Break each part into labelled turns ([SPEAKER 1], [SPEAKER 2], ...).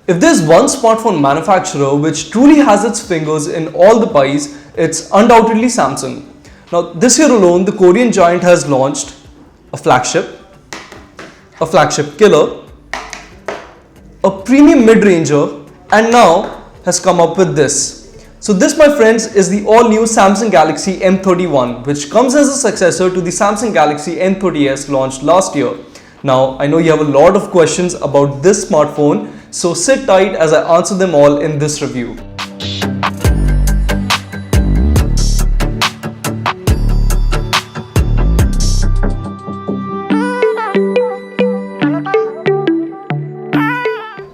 [SPEAKER 1] If there's one smartphone manufacturer which truly has its fingers in all the pies, it's undoubtedly Samsung. Now, this year alone, the Korean giant has launched a flagship killer, a premium mid-ranger, and now has come up with this. So this, my friends, is the all-new Samsung Galaxy M31, which comes as a successor to the Samsung Galaxy M30s launched last year. Now, I know you have a lot of questions about this smartphone, so sit tight as I answer them all in this review.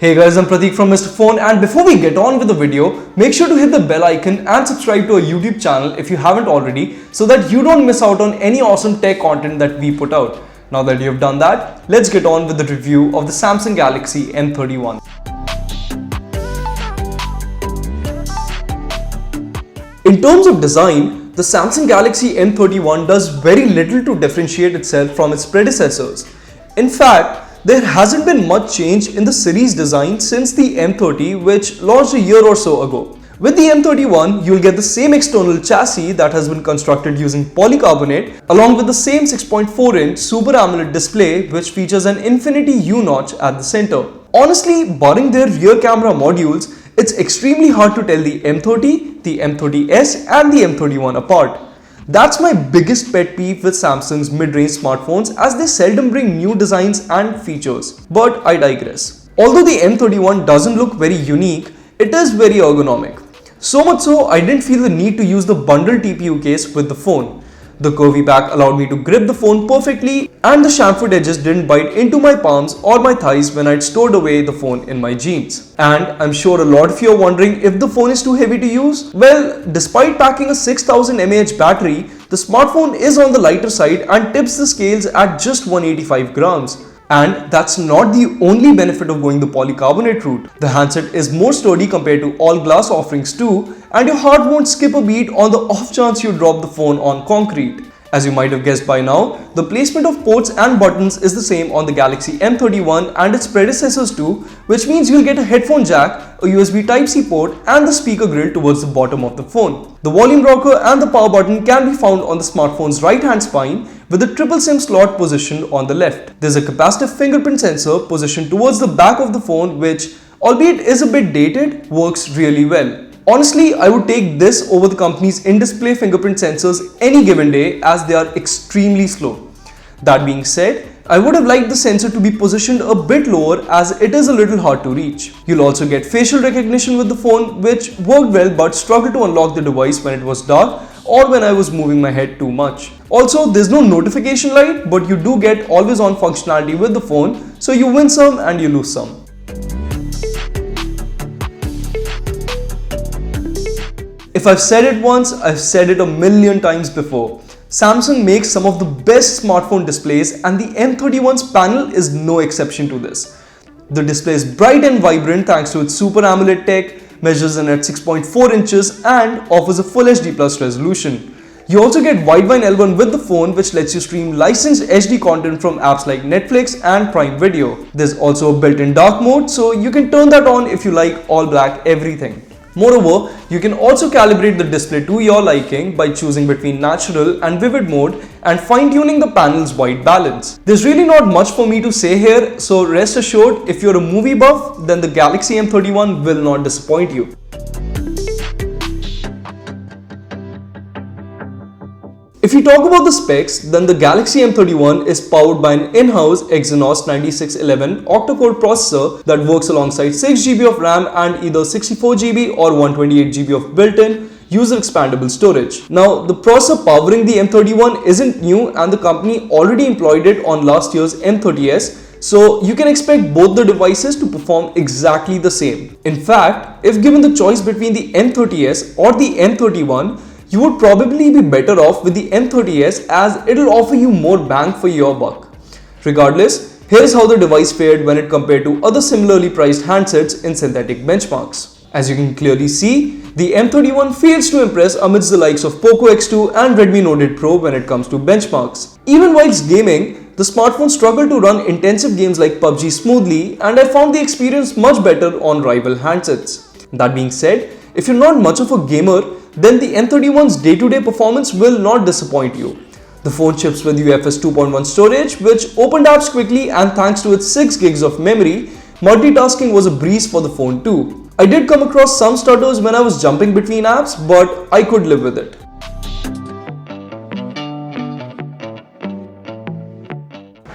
[SPEAKER 1] Hey guys, I'm Prateek from Mr. Phone, and before we get on with the video, make sure to hit the bell icon and subscribe to our YouTube channel if you haven't already, so that you don't miss out on any awesome tech content that we put out. Now that you've done that, let's get on with the review of the Samsung Galaxy M31. In terms of design, the Samsung Galaxy M31 does very little to differentiate itself from its predecessors. In fact, there hasn't been much change in the series design since the M30, which launched a year or so ago. With the M31, you'll get the same external chassis that has been constructed using polycarbonate, along with the same 6.4-inch Super AMOLED display, which features an Infinity U notch at the center. Honestly, barring their rear camera modules, it's extremely hard to tell the M30, the M30s and the M31 apart. That's my biggest pet peeve with Samsung's mid-range smartphones, as they seldom bring new designs and features. But I digress. Although the M31 doesn't look very unique, it is very ergonomic. So much so, I didn't feel the need to use the bundled TPU case with the phone. The curvy back allowed me to grip the phone perfectly, and the chamfered edges didn't bite into my palms or my thighs when I'd stored away the phone in my jeans. And I'm sure a lot of you are wondering if the phone is too heavy to use. Well, despite packing a 6000 mAh battery, the smartphone is on the lighter side and tips the scales at just 185 grams. And that's not the only benefit of going the polycarbonate route. The handset is more sturdy compared to all glass offerings too, and your heart won't skip a beat on the off chance you drop the phone on concrete. As you might have guessed by now, the placement of ports and buttons is the same on the Galaxy M31 and its predecessors too, which means you'll get a headphone jack, a USB Type-C port and the speaker grill towards the bottom of the phone. The volume rocker and the power button can be found on the smartphone's right-hand spine, with the triple SIM slot positioned on the left. There's a capacitive fingerprint sensor positioned towards the back of the phone, which, albeit is a bit dated, works really well. Honestly, I would take this over the company's in-display fingerprint sensors any given day, as they are extremely slow. That being said, I would have liked the sensor to be positioned a bit lower, as it is a little hard to reach. You'll also get facial recognition with the phone, which worked well but struggled to unlock the device when it was dark or when I was moving my head too much. Also, there's no notification light, but you do get always on functionality with the phone, so you win some and you lose some. If I've said it once, I've said it a million times before. Samsung makes some of the best smartphone displays, and the M31's panel is no exception to this. The display is bright and vibrant thanks to its Super AMOLED tech, measures in at 6.4 inches and offers a Full HD Plus resolution. You also get Widevine L1 with the phone, which lets you stream licensed HD content from apps like Netflix and Prime Video. There's also a built-in dark mode, so you can turn that on if you like all black everything. Moreover, you can also calibrate the display to your liking by choosing between natural and vivid mode and fine-tuning the panel's white balance. There's really not much for me to say here, so rest assured, if you're a movie buff, then the Galaxy M31 will not disappoint you. If you talk about the specs, then the Galaxy M31 is powered by an in-house Exynos 9611 octa-core processor that works alongside 6GB of RAM and either 64GB or 128GB of built-in user expandable storage. Now, the processor powering the M31 isn't new, and the company already employed it on last year's M30s, so you can expect both the devices to perform exactly the same. In fact, if given the choice between the M30s or the M31, you would probably be better off with the M30s, as it'll offer you more bang for your buck. Regardless, here's how the device fared when it compared to other similarly priced handsets in synthetic benchmarks. As you can clearly see, the M31 fails to impress amidst the likes of Poco X2 and Redmi Note 8 Pro when it comes to benchmarks. Even whilst gaming, the smartphone struggled to run intensive games like PUBG smoothly, and I found the experience much better on rival handsets. That being said, if you're not much of a gamer, then the M31's day-to-day performance will not disappoint you. The phone ships with UFS 2.1 storage, which opened apps quickly, and thanks to its 6 gigs of memory, multitasking was a breeze for the phone too. I did come across some stutters when I was jumping between apps, but I could live with it.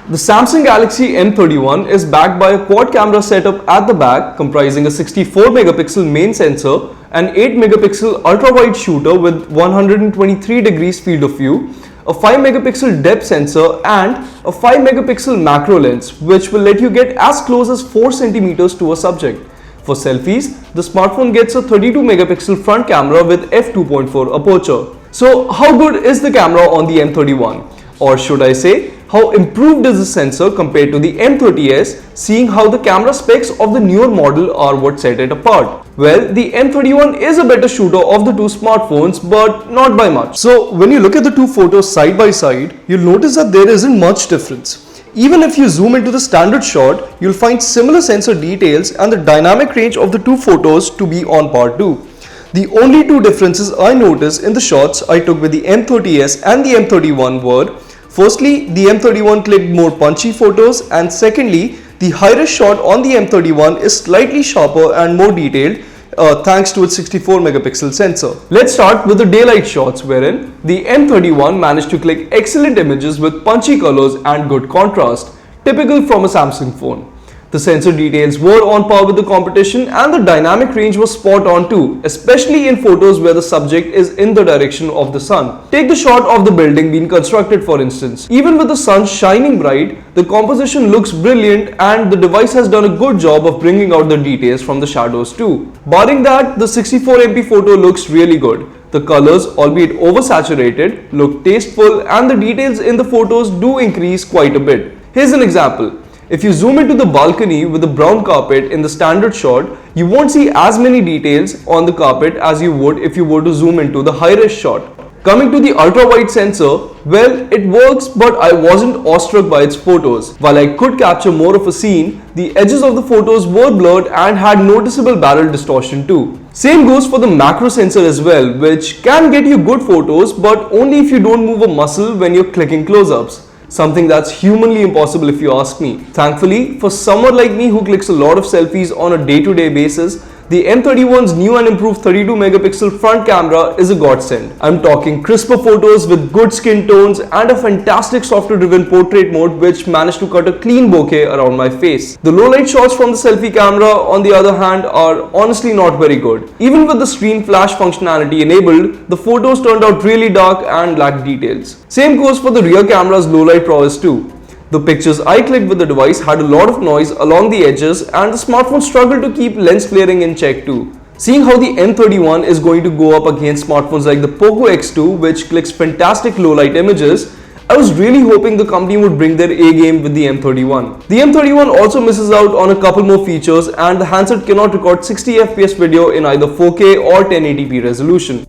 [SPEAKER 1] The Samsung Galaxy M31 is backed by a quad camera setup at the back comprising a 64 megapixel main sensor, an 8 megapixel ultra-wide shooter with 123 degrees field of view, a 5 megapixel depth sensor and a 5 megapixel macro lens, which will let you get as close as 4 centimeters to a subject. For selfies, the smartphone gets a 32 megapixel front camera with f2.4 aperture. So how good is the camera on the M31? Or should I say, how improved is the sensor compared to the M30s, seeing how the camera specs of the newer model are what set it apart? Well, the M31 is a better shooter of the two smartphones, but not by much. So when you look at the two photos side by side, you'll notice that there isn't much difference. Even if you zoom into the standard shot, you'll find similar sensor details and the dynamic range of the two photos to be on par too. The only two differences I noticed in the shots I took with the M30s and the M31 were, firstly, the M31 clicked more punchy photos, and secondly, the high-res shot on the M31 is slightly sharper and more detailed thanks to its 64 megapixel sensor. Let's start with the daylight shots, wherein the M31 managed to click excellent images with punchy colors and good contrast, typical from a Samsung phone. The sensor details were on par with the competition and the dynamic range was spot on too, especially in photos where the subject is in the direction of the sun. Take the shot of the building being constructed for instance. Even with the sun shining bright, the composition looks brilliant and the device has done a good job of bringing out the details from the shadows too. Barring that, the 64MP photo looks really good. The colors, albeit oversaturated, look tasteful and the details in the photos do increase quite a bit. Here's an example. If you zoom into the balcony with the brown carpet in the standard shot, you won't see as many details on the carpet as you would if you were to zoom into the high-res shot. Coming to the ultra-wide sensor, well, it works, but I wasn't awestruck by its photos. While I could capture more of a scene, the edges of the photos were blurred and had noticeable barrel distortion too. Same goes for the macro sensor as well, which can get you good photos, but only if you don't move a muscle when you're clicking close-ups. Something that's humanly impossible if you ask me. Thankfully, for someone like me who clicks a lot of selfies on a day-to-day basis, the M31's new and improved 32 megapixel front camera is a godsend. I'm talking crisper photos with good skin tones and a fantastic software-driven portrait mode which managed to cut a clean bokeh around my face. The low-light shots from the selfie camera, on the other hand, are honestly not very good. Even with the screen flash functionality enabled, the photos turned out really dark and lacked details. Same goes for the rear camera's low-light prowess too. The pictures I clicked with the device had a lot of noise along the edges and the smartphone struggled to keep lens flaring in check too. Seeing how the M31 is going to go up against smartphones like the Poco X2 which clicks fantastic low light images, I was really hoping the company would bring their A game with the M31. The M31 also misses out on a couple more features and the handset cannot record 60fps video in either 4K or 1080p resolution.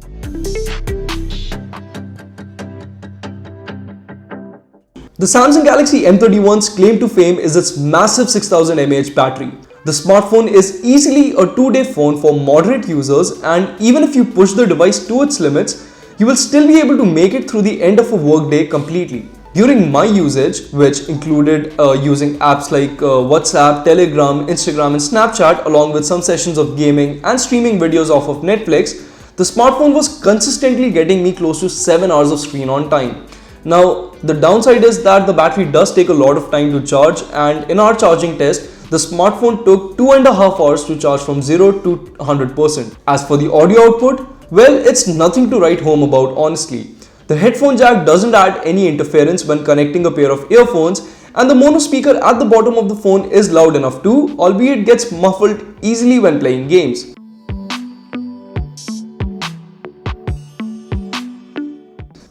[SPEAKER 1] The Samsung Galaxy M31's claim to fame is its massive 6000 mAh battery. The smartphone is easily a 2-day phone for moderate users, and even if you push the device to its limits, you will still be able to make it through the end of a workday completely. During my usage, which included using apps like WhatsApp, Telegram, Instagram and Snapchat along with some sessions of gaming and streaming videos off of Netflix, the smartphone was consistently getting me close to 7 hours of screen on time. Now, the downside is that the battery does take a lot of time to charge, and in our charging test, the smartphone took 2.5 hours to charge from 0 to 100%. As for the audio output, well, it's nothing to write home about honestly. The headphone jack doesn't add any interference when connecting a pair of earphones, and the mono speaker at the bottom of the phone is loud enough too, albeit gets muffled easily when playing games.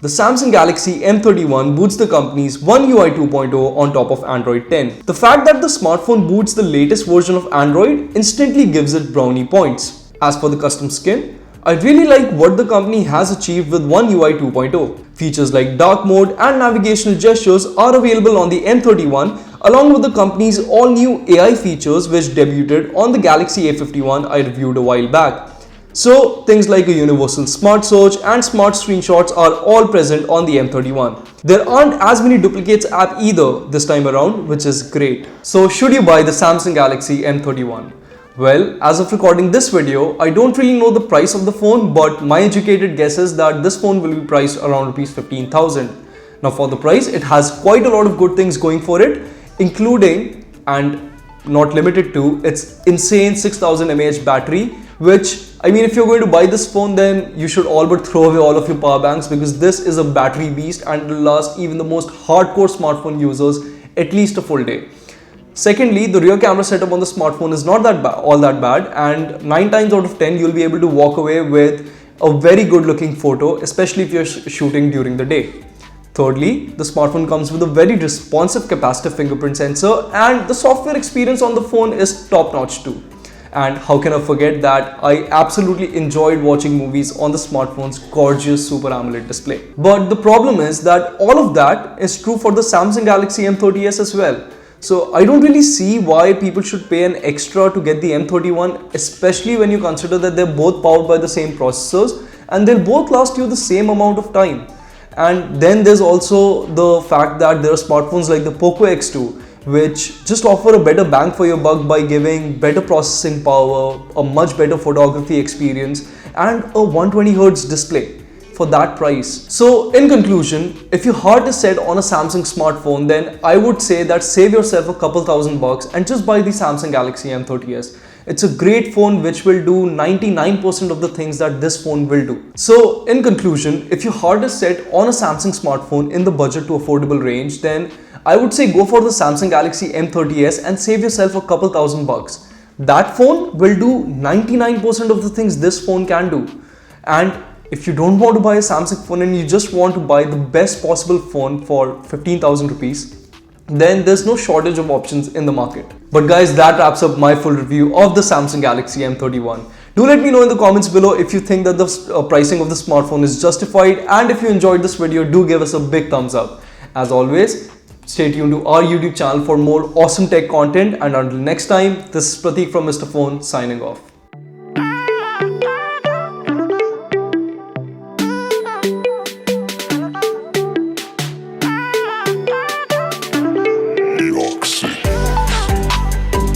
[SPEAKER 1] The Samsung Galaxy M31 boots the company's One UI 2.0 on top of Android 10. The fact that the smartphone boots the latest version of Android instantly gives it brownie points. As for the custom skin, I really like what the company has achieved with One UI 2.0. Features like dark mode and navigational gestures are available on the M31 along with the company's all-new AI features which debuted on the Galaxy A51 I reviewed a while back. So things like a universal smart search and smart screenshots are all present on the M31. There aren't as many duplicates app either this time around, which is great. So should you buy the Samsung Galaxy M31? Well, as of recording this video, I don't really know the price of the phone, but my educated guess is that this phone will be priced around Rs 15,000. Now for the price, it has quite a lot of good things going for it, including and not limited to its insane 6000 mAh battery, which I mean if you're going to buy this phone then you should all but throw away all of your power banks because this is a battery beast and will last even the most hardcore smartphone users at least a full day. Secondly, the rear camera setup on the smartphone is not all that bad, and 9 times out of 10 you'll be able to walk away with a very good looking photo, especially if you're shooting during the day. Thirdly, the smartphone comes with a very responsive capacitive fingerprint sensor and the software experience on the phone is top notch too. And how can I forget that I absolutely enjoyed watching movies on the smartphone's gorgeous Super AMOLED display. But the problem is that all of that is true for the Samsung Galaxy M30s as well. So I don't really see why people should pay an extra to get the M31, especially when you consider that they're both powered by the same processors and they'll both last you the same amount of time. And then there's also the fact that there are smartphones like the Poco X2 which just offer a better bang for your buck by giving better processing power, a much better photography experience and a 120Hz display for that price. So in conclusion, if your heart is set on a Samsung smartphone, then I would say that save yourself a couple $1000 and just buy the Samsung Galaxy M30s. It's a great phone which will do 99% of the things that this phone will do. So in conclusion, if your heart is set on a Samsung smartphone in the budget to affordable range, then I would say go for the Samsung Galaxy M30s and save yourself a couple $1000. That phone will do 99% of the things this phone can do. And if you don't want to buy a Samsung phone and you just want to buy the best possible phone for 15,000 rupees, then there's no shortage of options in the market. But guys, that wraps up my full review of the Samsung Galaxy M31. Do let me know in the comments below if you think that the pricing of the smartphone is justified, and if you enjoyed this video, do give us a big thumbs up. As always, stay tuned to our YouTube channel for more awesome tech content, and until next time, this is Prateek from Mr. Phone signing off.